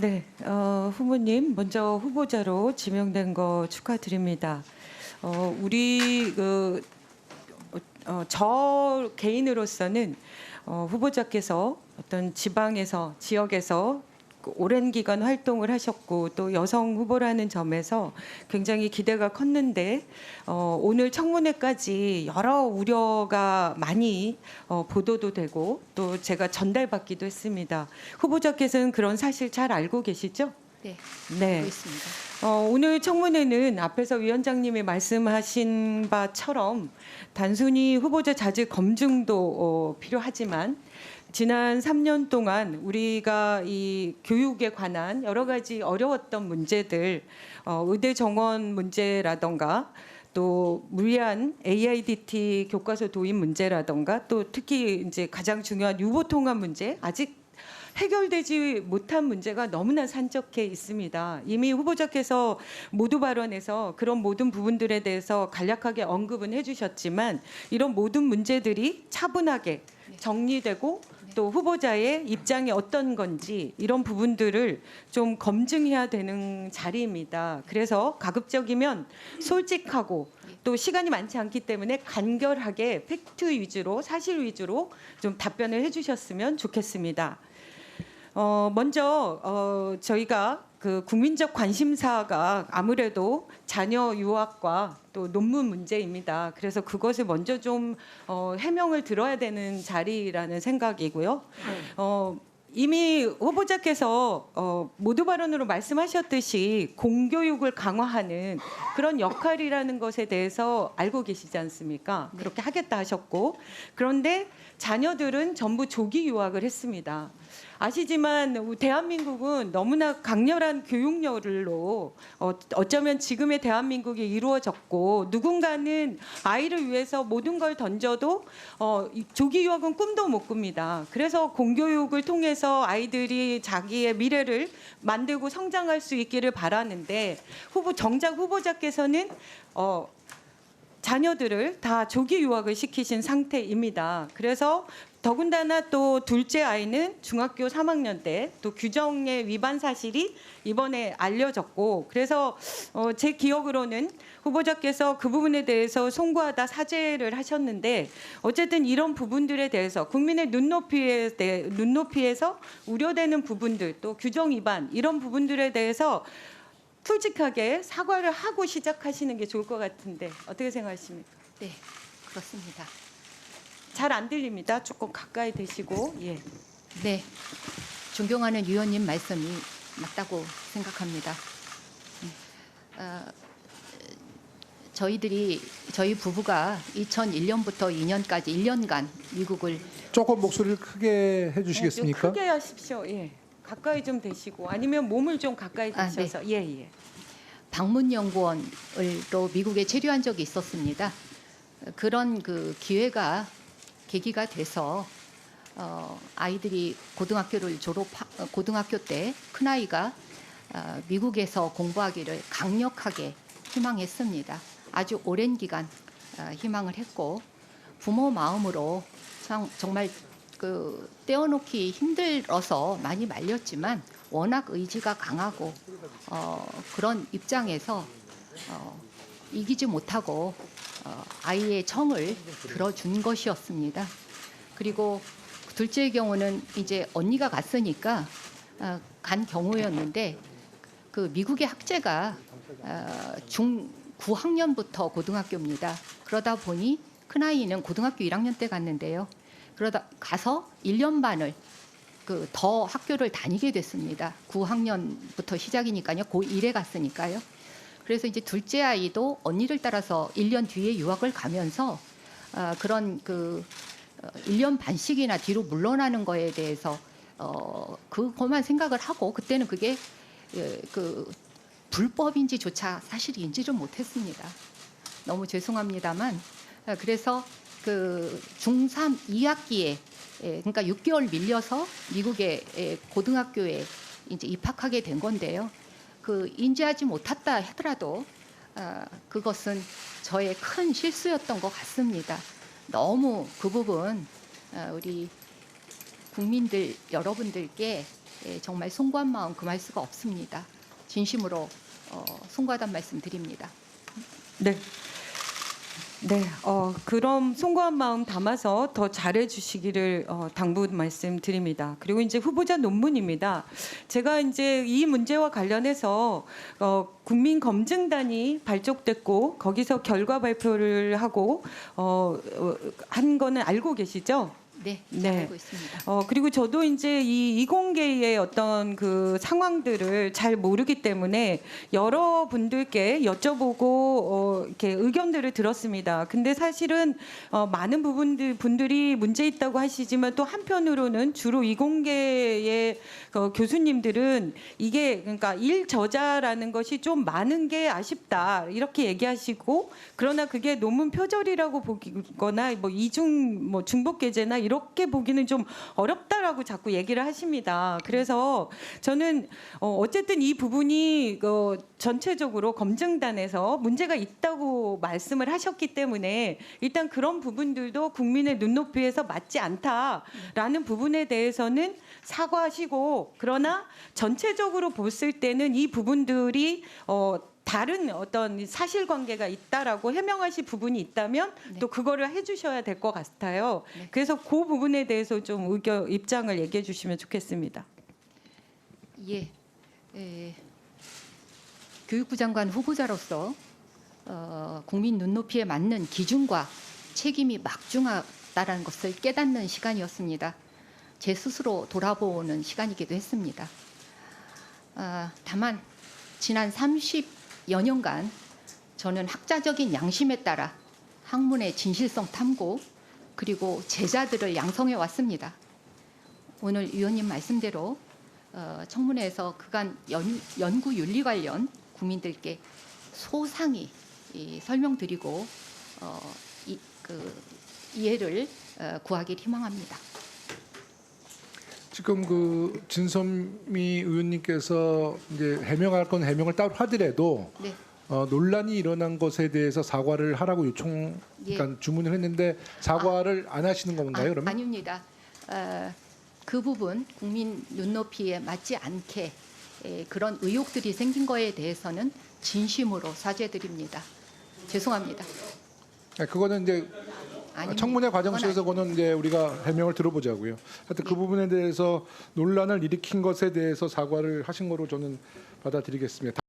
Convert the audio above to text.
네, 후보님 먼저 후보자로 지명된 거 축하드립니다. 우리 저 개인으로서는 후보자께서 어떤 지방에서 지역에서 오랜 기간 활동을 하셨고 또 여성 후보라는 점에서 굉장히 기대가 컸는데 오늘 청문회까지 여러 우려가 많이 보도도 되고 또 제가 전달받기도 했습니다. 후보자께서는 그런 사실 잘 알고 계시죠? 네, 네. 알고 있습니다. 오늘 청문회는 앞에서 위원장님이 말씀하신 바처럼 단순히 후보자 자질 검증도 필요하지만 지난 3년 동안 우리가 이 교육에 관한 여러 가지 어려웠던 문제들, 의대 정원 문제라던가 또 무리한 AIDT 교과서 도입 문제라던가 또 특히 이제 가장 중요한 유보 통합 문제 아직 해결되지 못한 문제가 너무나 산적해 있습니다. 이미 후보자께서 모두 발언에서 그런 모든 부분들에 대해서 간략하게 언급은 해주셨지만 이런 모든 문제들이 차분하게 정리되고 또 후보자의 입장이 어떤 건지 이런 부분들을 좀 검증해야 되는 자리입니다. 그래서 가급적이면 솔직하고 또 시간이 많지 않기 때문에 간결하게 팩트 위주로 사실 위주로 좀 답변을 해주셨으면 좋겠습니다. 먼저 저희가 그 국민적 관심사가 아무래도 자녀 유학과 또 논문 문제입니다. 그래서 그것을 먼저 좀 해명을 들어야 되는 자리라는 생각이고요. 이미 후보자께서 모두 발언으로 말씀하셨듯이 공교육을 강화하는 그런 역할이라는 것에 대해서 알고 계시지 않습니까? 그렇게 하겠다 하셨고 그런데 자녀들은 전부 조기 유학을 했습니다. 아시지만 대한민국은 너무나 강렬한 교육열로 어쩌면 지금의 대한민국이 이루어졌고 누군가는 아이를 위해서 모든 걸 던져도 조기 유학은 꿈도 못 꿉니다. 그래서 공교육을 통해서 아이들이 자기의 미래를 만들고 성장할 수 있기를 바라는데 정작 후보자께서는 자녀들을 다 조기 유학을 시키신 상태입니다. 그래서 더군다나 또 둘째 아이는 중학교 3학년 때 또 규정의 위반 사실이 이번에 알려졌고 그래서 제 기억으로는 후보자께서 그 부분에 대해서 송구하다 사죄를 하셨는데 어쨌든 이런 부분들에 대해서 국민의 눈높이에서 우려되는 부분들 또 규정 위반 이런 부분들에 대해서 솔직하게 사과를 하고 시작하시는 게 좋을 것 같은데 어떻게 생각하십니까? 네, 그렇습니다. 잘 안 들립니다. 조금 가까이 대시고. 예. 네, 존경하는 위원님 말씀이 맞다고 생각합니다. 저희 부부가 2001년부터 2년까지 1년간 미국을 조금 목소리를 크게 좀 해주시겠습니까? 크게 하십시오. 예. 가까이 좀 대시고 아니면 몸을 좀 가까이 대셔서 예. 방문연구원으로 미국에 체류한 적이 있었습니다. 그런 그 기회가 계기가 돼서 아이들이 고등학교 때 큰아이가 미국에서 공부하기를 강력하게 희망했습니다. 아주 오랜 기간 희망을 했고 부모 마음으로 정말 그 떼어놓기 힘들어서 많이 말렸지만 워낙 의지가 강하고 그런 입장에서 이기지 못하고 아이의 청을 들어준 것이었습니다. 그리고 둘째의 경우는 이제 언니가 갔으니까 간 경우였는데 그 미국의 학제가 중 9학년부터 고등학교입니다. 그러다 보니 큰아이는 고등학교 1학년 때 갔는데요. 그러다 가서 1년 반을 더 학교를 다니게 됐습니다. 9학년부터 시작이니까요. 고1에 갔으니까요. 그래서 이제 둘째 아이도 언니를 따라서 1년 뒤에 유학을 가면서 그런 1년 반씩이나 뒤로 물러나는 거에 대해서 그것만 생각을 하고 그때는 그게 불법인지조차 사실 인지를 못했습니다. 너무 죄송합니다만 그래서 중3 2학기에 그러니까 6개월 밀려서 미국의 고등학교에 이제 입학하게 된 건데요. 인지하지 못했다 하더라도 그것은 저의 큰 실수였던 것 같습니다. 너무 그 부분 우리 국민들 여러분들께 정말 송구한 마음 금할 수가 없습니다. 진심으로 송구하다는 말씀 드립니다. 네. 네, 그럼 송구한 마음 담아서 더 잘해 주시기를 당부 말씀드립니다. 그리고 이제 후보자 논문입니다. 제가 이제 이 문제와 관련해서 국민검증단이 발족됐고 거기서 결과 발표를 하고 한 거는 알고 계시죠? 네, 잘 네. 알고 있습니다. 그리고 저도 이제 이 이공계의 어떤 그 상황들을 잘 모르기 때문에 여러 분들께 여쭤보고 이렇게 의견들을 들었습니다. 근데 사실은 많은 분들이 문제 있다고 하시지만 또 한편으로는 주로 이공계의 교수님들은 이게 그러니까 일저자라는 것이 좀 많은 게 아쉽다 이렇게 얘기하시고 그러나 그게 논문 표절이라고 보거나 뭐 이중 뭐 중복계제나 이렇게 보기는 좀 어렵다라고 자꾸 얘기를 하십니다. 그래서 저는 어쨌든 이 부분이 전체적으로 검증단에서 문제가 있다고 말씀을 하셨기 때문에 일단 그런 부분들도 국민의 눈높이에서 맞지 않다라는 부분에 대해서는 사과하시고 그러나 전체적으로 봤을 때는 이 부분들이 다른 어떤 사실관계가 있다라고 해명하실 부분이 있다면 네. 또 그거를 해주셔야 될 것 같아요. 네. 그래서 그 부분에 대해서 좀 입장을 얘기해 주시면 좋겠습니다. 예, 교육부 장관 후보자로서 국민 눈높이에 맞는 기준과 책임이 막중하다는 것을 깨닫는 시간이었습니다. 제 스스로 돌아보는 시간이기도 했습니다. 다만 지난 30여 년간 저는 학자적인 양심에 따라 학문의 진실성 탐구 그리고 제자들을 양성해 왔습니다. 오늘 위원님 말씀대로 청문회에서 그간 연구 윤리 관련 국민들께 소상히 설명드리고 이해를 구하길 희망합니다. 지금 그 진선미 의원님께서 이제 해명할 건 해명을 따로 하더라도 네. 논란이 일어난 것에 대해서 사과를 하라고 그러니까 주문을 했는데 사과를 안 하시는 건가요? 그러면? 아닙니다. 그 부분 국민 눈높이에 맞지 않게 그런 의혹들이 생긴 거에 대해서는 진심으로 사죄드립니다. 죄송합니다. 그거는 이제 아닙니다. 청문회 과정 속에서 그건 그거는 이제 우리가 해명을 들어보자고요. 하여튼 그 부분에 대해서 논란을 일으킨 것에 대해서 사과를 하신 거로 저는 받아들이겠습니다.